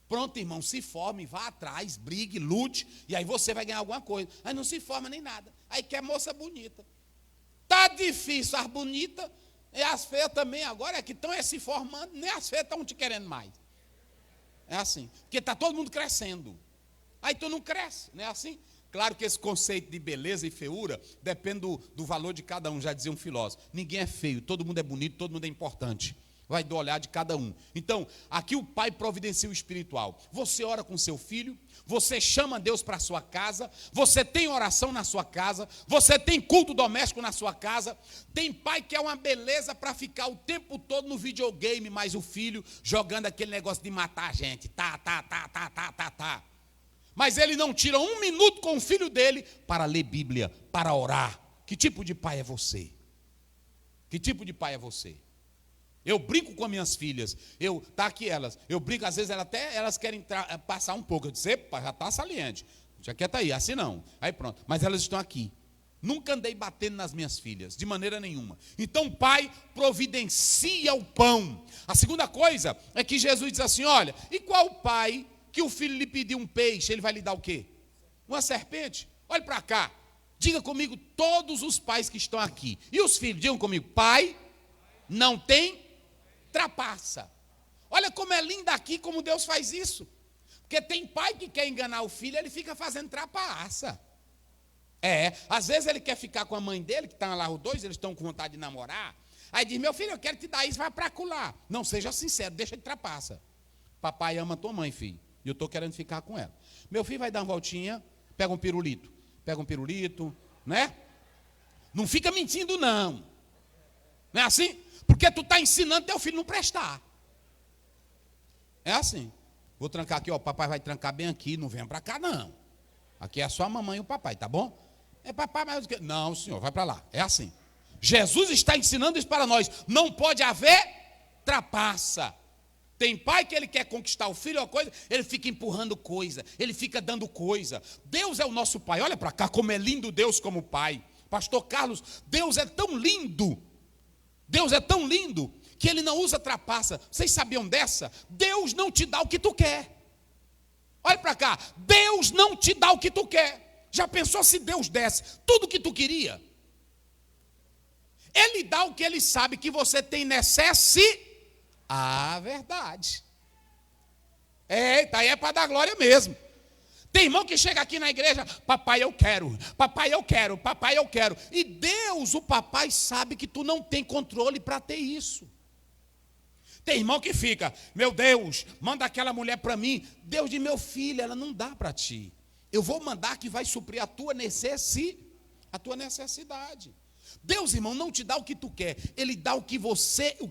Pronto, irmão, se forme, vá atrás, brigue, lute, e aí você vai ganhar alguma coisa. Aí não se forma nem nada. Aí quer moça bonita. Tá difícil as bonitas, e as feias também agora, é que estão se formando, nem as feias estão te querendo mais. É assim, porque está todo mundo crescendo. Aí tu não cresce, não é assim? Claro que esse conceito de beleza e feiura depende do valor de cada um, já dizia um filósofo. Ninguém é feio, todo mundo é bonito, todo mundo é importante. Vai do olhar de cada um. Então, aqui o pai providencia o espiritual. Você ora com seu filho, você chama Deus para a sua casa, você tem oração na sua casa, você tem culto doméstico na sua casa. Tem pai que é uma beleza para ficar o tempo todo no videogame, mas o filho jogando aquele negócio de matar a gente. Tá. Mas ele não tira um minuto com o filho dele para ler Bíblia, para orar. Que tipo de pai é você? Que tipo de pai é você? Eu brinco com as minhas filhas, tá aqui elas, eu brinco, às vezes elas querem passar um pouco, eu disse, epa, já está saliente, já quer tá aí, assim não, aí pronto, mas elas estão aqui. Nunca andei batendo nas minhas filhas, de maneira nenhuma. Então o pai providencia o pão. A segunda coisa é que Jesus diz assim, olha, e qual pai que o filho lhe pedir um peixe, ele vai lhe dar o quê? Uma serpente? Olhe para cá, diga comigo todos os pais que estão aqui, e os filhos, digam comigo, pai não tem trapaça. Olha como é lindo aqui, como Deus faz isso. Porque tem pai que quer enganar o filho, ele fica fazendo trapaça. Às vezes ele quer ficar com a mãe dele, que estão lá os dois, eles estão com vontade de namorar. Aí diz, meu filho, eu quero te dar isso, vai para acolá. Não, seja sincero, deixa de trapaça. Papai ama tua mãe, filho, e eu estou querendo ficar com ela. Meu filho vai dar uma voltinha, pega um pirulito, né? Não fica mentindo não. Não é assim? Porque tu está ensinando teu filho não prestar. É assim. Vou trancar aqui, ó. O papai vai trancar bem aqui. Não venha para cá, não. Aqui é só a mamãe e o papai, tá bom? É papai, mas... Não, senhor, vai para lá. É assim. Jesus está ensinando isso para nós. Não pode haver trapaça. Tem pai que ele quer conquistar o filho ou coisa, ele fica empurrando coisa, ele fica dando coisa. Deus é o nosso pai. Olha para cá como é lindo Deus como pai. Pastor Carlos, Deus é tão lindo. Deus é tão lindo que ele não usa trapaça. Vocês sabiam dessa? Deus não te dá o que tu quer. Olha para cá. Deus não te dá o que tu quer. Já pensou se Deus desse tudo o que tu queria? Ele dá o que ele sabe que você tem necessidade. Verdade. Aí é para dar glória mesmo. Tem irmão que chega aqui na igreja, papai eu quero, papai eu quero, papai eu quero. E Deus, o papai, sabe que tu não tem controle para ter isso. Tem irmão que fica, meu Deus, manda aquela mulher para mim. Deus diz, meu filho, ela não dá para ti. Eu vou mandar que vai suprir a tua necessidade. Deus, irmão, não te dá o que tu quer. Ele dá o que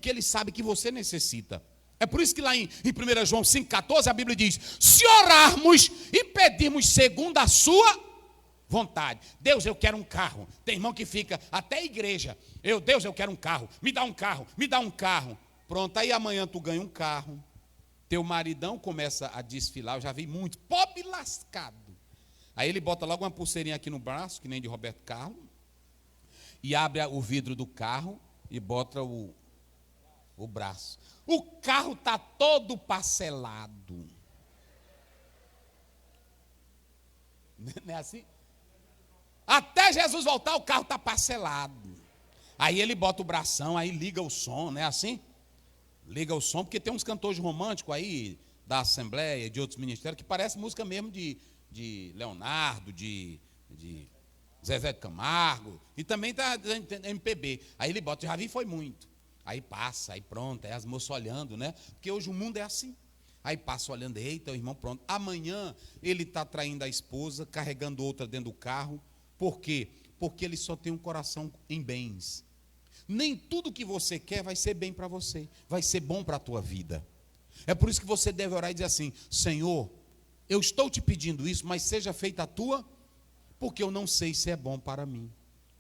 ele sabe que você necessita. É por isso que lá em 1 João 5,14 a Bíblia diz, se orarmos e pedirmos segundo a sua vontade. Deus, eu quero um carro. Tem irmão que fica até a igreja. Deus, eu quero um carro. Me dá um carro, me dá um carro. Pronto, aí amanhã tu ganha um carro. Teu maridão começa a desfilar, eu já vi muito, pobre lascado. Aí ele bota logo uma pulseirinha aqui no braço, que nem de Roberto Carlos, e abre o vidro do carro e bota o braço. O carro está todo parcelado. Não é assim? Até Jesus voltar, o carro está parcelado. Aí ele bota o bração, aí liga o som, não é assim? Liga o som, porque tem uns cantores românticos aí, da Assembleia, de outros ministérios, que parece música mesmo de Leonardo, de Zezé de Camargo, e também está MPB. Aí ele bota, já vi, foi muito. Aí passa, aí pronto, aí as moças olhando, né? Porque hoje o mundo é assim. Aí passa olhando, eita, o irmão, pronto. Amanhã ele está traindo a esposa, carregando outra dentro do carro. Por quê? Porque ele só tem um coração em bens. Nem tudo que você quer vai ser bem para você, vai ser bom para a tua vida. É por isso que você deve orar e dizer assim: Senhor, eu estou te pedindo isso, mas seja feita a tua, porque eu não sei se é bom para mim.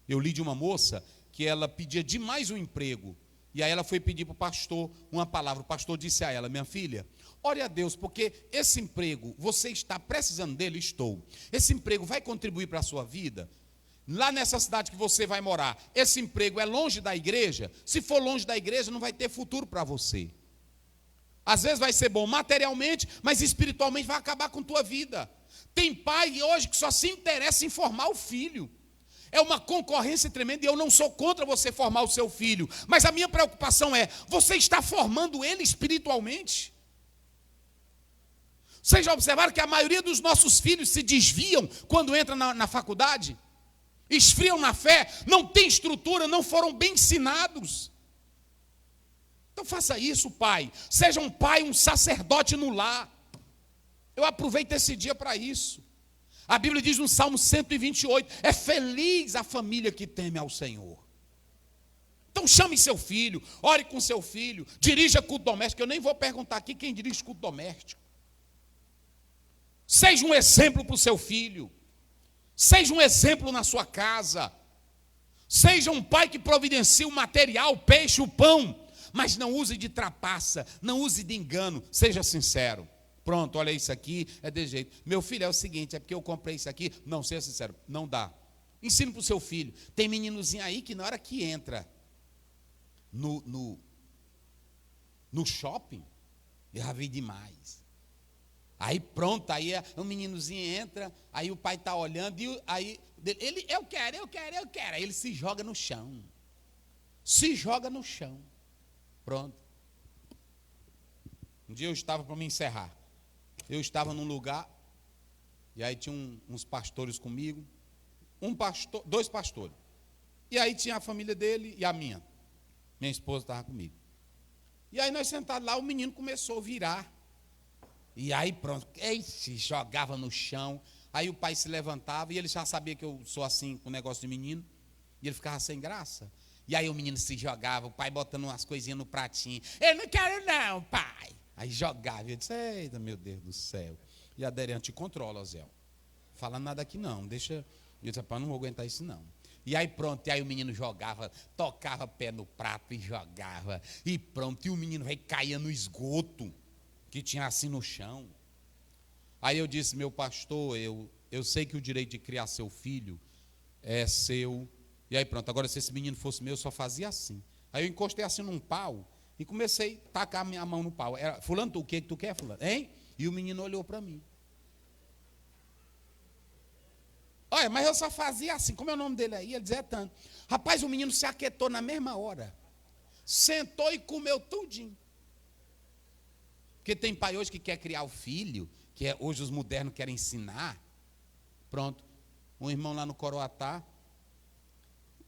Eu li de uma moça que ela pedia demais um emprego, e aí ela foi pedir para o pastor uma palavra. O pastor disse a ela: minha filha, ore a Deus, porque esse emprego, você está precisando dele? Estou. Esse emprego vai contribuir para a sua vida? Lá nessa cidade que você vai morar, esse emprego é longe da igreja? Se for longe da igreja, não vai ter futuro para você. Às vezes vai ser bom materialmente, mas espiritualmente vai acabar com a tua vida. Tem pai hoje que só se interessa em formar o filho. É uma concorrência tremenda, e eu não sou contra você formar o seu filho, mas a minha preocupação é: você está formando ele espiritualmente? Vocês já observaram que a maioria dos nossos filhos se desviam quando entram na faculdade? Esfriam na fé, não têm estrutura, não foram bem ensinados. Então faça isso, pai. Seja um pai, um sacerdote no lar. Eu aproveito esse dia para isso. A Bíblia diz no Salmo 128, é feliz a família que teme ao Senhor. Então chame seu filho, ore com seu filho, dirija culto doméstico. Eu nem vou perguntar aqui quem dirige culto doméstico. Seja um exemplo para o seu filho. Seja um exemplo na sua casa. Seja um pai que providencia o material, o peixe, o pão, mas não use de trapaça, não use de engano, seja sincero. Pronto, olha isso aqui, é desse jeito. Meu filho, é o seguinte, é porque eu comprei isso aqui. Não, seja sincero, não dá. Ensine para o seu filho. Tem meninozinho aí que na hora que entra no shopping, eu já vi demais. Aí pronto, aí o meninozinho entra, aí o pai está olhando, e aí ele, eu quero. Aí ele se joga no chão. Se joga no chão. Pronto. Um dia eu estava, para me encerrar, eu estava num lugar, e aí tinha uns pastores comigo, dois pastores. E aí tinha a família dele e a minha. Minha esposa estava comigo. E aí nós sentados lá, o menino começou a virar. E aí pronto, se jogava no chão. Aí o pai se levantava, e ele já sabia que eu sou assim com o negócio de menino, e ele ficava sem graça. E aí o menino se jogava, o pai botando umas coisinhas no pratinho. Eu não quero não, pai. Aí jogava, e eu disse: eita, meu Deus do céu. E a Deriane te controla, Zé. Fala nada aqui não, deixa. Eu disse: rapaz, não vou aguentar isso não. E aí pronto, e aí o menino jogava, tocava pé no prato e jogava. E pronto, e o menino vai cair no esgoto, que tinha assim no chão. Aí eu disse: meu pastor, eu sei que o direito de criar seu filho é seu. E aí pronto, agora se esse menino fosse meu, eu só fazia assim. Aí eu encostei assim num pau e comecei a tacar a minha mão no pau. Era: fulano, o que tu quer, fulano? Hein? E o menino olhou para mim. Olha, mas eu só fazia assim. Como é o nome dele aí? Ele dizia tanto. Rapaz, o menino se aquietou na mesma hora. Sentou e comeu tudinho. Porque tem pai hoje que quer criar o filho, hoje os modernos querem ensinar. Pronto. Um irmão lá no Coroatá,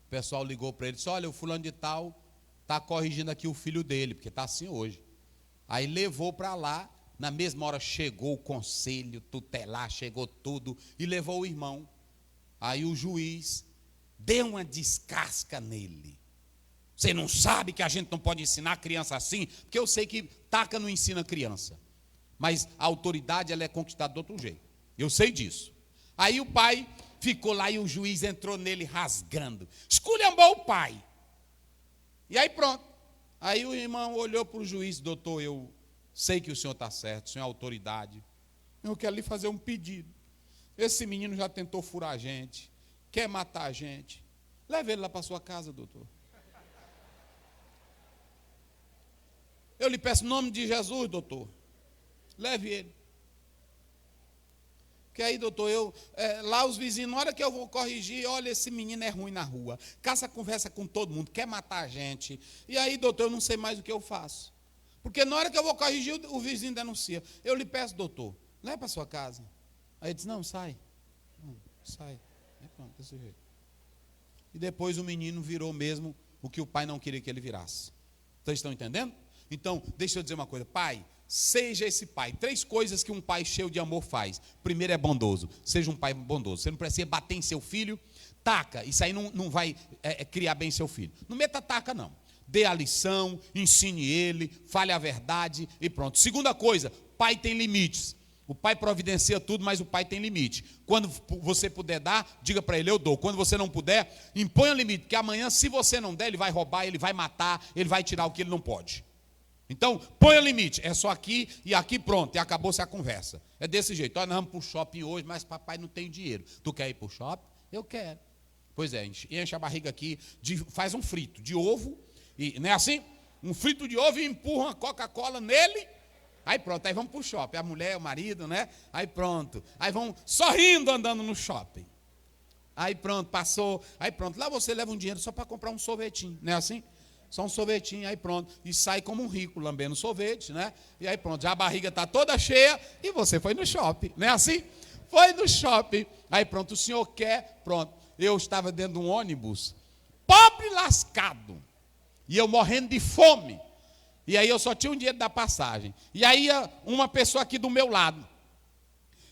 o pessoal ligou para ele e disse: olha, o fulano de tal está corrigindo aqui o filho dele, porque está assim hoje. Aí levou para lá, na mesma hora chegou o conselho tutelar, chegou tudo, e levou o irmão. Aí o juiz deu uma descasca nele. Você não sabe que a gente não pode ensinar a criança assim? Porque eu sei que taca não ensina a criança. Mas a autoridade, ela é conquistada de outro jeito. Eu sei disso. Aí o pai ficou lá e o juiz entrou nele rasgando. Esculhambou o pai. E aí pronto. Aí o irmão olhou para o juiz: doutor, eu sei que o senhor está certo, o senhor é autoridade. Eu quero lhe fazer um pedido. Esse menino já tentou furar a gente, quer matar a gente. Leve ele lá para a sua casa, doutor. Eu lhe peço em nome de Jesus, doutor. Leve ele. Porque aí, doutor, lá os vizinhos, na hora que eu vou corrigir, olha, esse menino é ruim na rua. Caça conversa com todo mundo, quer matar a gente. E aí, doutor, eu não sei mais o que eu faço. Porque na hora que eu vou corrigir, o vizinho denuncia. Eu lhe peço, doutor, leve para sua casa. Aí ele diz: não, sai. Não, sai. É pronto, desse jeito. E depois o menino virou mesmo o que o pai não queria que ele virasse. Vocês estão entendendo? Então, deixa eu dizer uma coisa. Pai, Seja esse pai. 3 coisas que um pai cheio de amor faz. Primeiro é bondoso. Seja um pai bondoso. Você não precisa bater em seu filho. Taca. Isso aí não vai criar bem seu filho. Não meta taca, não. Dê a lição, ensine ele, fale a verdade e pronto. Segunda coisa, pai tem limites. O pai providencia tudo, mas o pai tem limite. Quando você puder dar, diga para ele, eu dou. Quando você não puder, imponha limite. Porque amanhã, se você não der, ele vai roubar, ele vai matar, ele vai tirar o que ele não pode. Então, ponha limite. É só aqui e aqui pronto. E acabou-se a conversa. É desse jeito. Nós vamos para o shopping hoje, mas papai não tem dinheiro. Tu quer ir para o shopping? Eu quero. Pois é, enche a barriga aqui, faz um frito de ovo. E, não é assim? Um frito de ovo e empurra uma Coca-Cola nele. Aí pronto, aí vamos para o shopping. A mulher, o marido, né? Aí pronto. Aí vão sorrindo andando no shopping. Aí pronto, passou. Aí pronto, lá você leva um dinheiro só para comprar um sorvetinho. Não é assim? Só um sorvetinho, aí pronto. E sai como um rico, lambendo sorvete, né? E aí pronto, já a barriga está toda cheia e você foi no shopping. Não é assim? Foi no shopping. Aí pronto, o senhor quer, pronto. Eu estava dentro de um ônibus, pobre lascado. E eu morrendo de fome. E aí eu só tinha um dinheiro da passagem. E aí uma pessoa aqui do meu lado.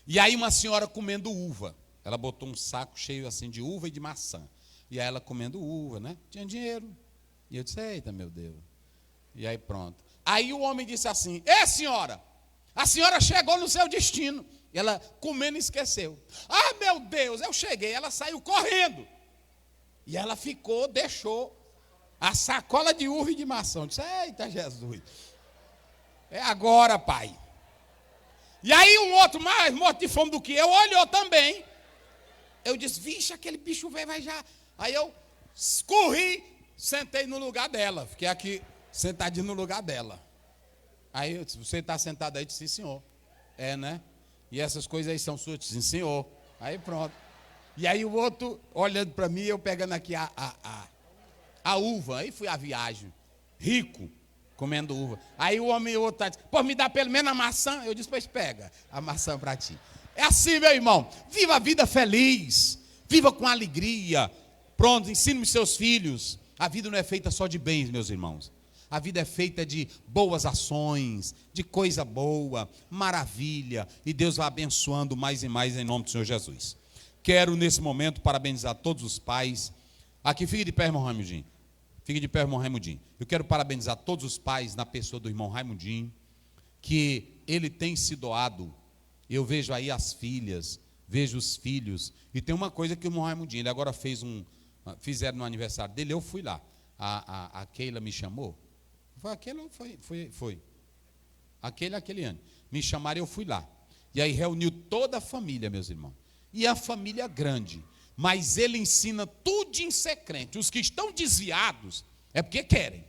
E aí uma senhora comendo uva. Ela botou um saco cheio assim de uva e de maçã. E aí ela comendo uva, né? Tinha dinheiro. E eu disse, eita meu Deus. E aí pronto. Aí o homem disse assim, senhora, a senhora chegou no seu destino. E ela comendo esqueceu. Ah meu Deus, eu cheguei. Ela saiu correndo. E ela ficou, deixou a sacola de uva e de maçã. Eu disse, eita Jesus. É agora, pai. E aí um outro mais morto de fome do que eu olhou também. Eu disse, vixe, aquele bicho velho vai já. Aí eu corri, sentei no lugar dela. Fiquei aqui sentadinho no lugar dela. Aí eu disse, você está sentado aí? Eu disse, sim, senhor. É, né? E essas coisas aí são suas? Eu disse, sim, senhor. Aí pronto. E aí o outro olhando para mim, eu pegando aqui a uva. Aí fui à viagem. Rico, comendo uva. Aí o homem e o outro disse, pô, me dá pelo menos a maçã. Eu disse, pois pega a maçã para ti. É assim, meu irmão. Viva a vida feliz. Viva com alegria. Pronto, ensine os seus filhos. A vida não é feita só de bens, meus irmãos. A vida é feita de boas ações, de coisa boa, maravilha. E Deus vai abençoando mais e mais em nome do Senhor Jesus. Quero, nesse momento, parabenizar todos os pais. Aqui, fique de pé, irmão Raimundinho. Fique de pé, irmão Raimundinho. Eu quero parabenizar todos os pais na pessoa do irmão Raimundinho, que ele tem se doado. Eu vejo aí as filhas, vejo os filhos. E tem uma coisa que o irmão Raimundinho, ele agora fizeram no aniversário dele, eu fui lá. A Keila me chamou. Foi aquele ou foi? Aquele ano. Me chamaram e eu fui lá. E aí reuniu toda a família, meus irmãos. E a família grande. Mas ele ensina tudo em secreto. Os que estão desviados é porque querem.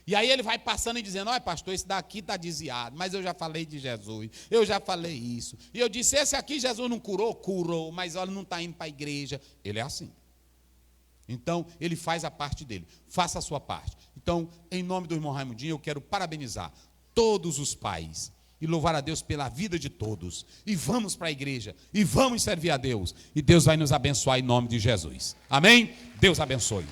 E aí ele vai passando e dizendo, olha pastor, esse daqui está desviado, mas eu já falei de Jesus, eu já falei isso. E eu disse, esse aqui Jesus não curou? Curou, mas olha, não está indo para a igreja. Ele é assim. Então, ele faz a parte dele. Faça a sua parte. Então, em nome do irmão Raimundinho, eu quero parabenizar todos os pais e louvar a Deus pela vida de todos. E vamos para a igreja, e vamos servir a Deus. E Deus vai nos abençoar em nome de Jesus. Amém? Deus abençoe.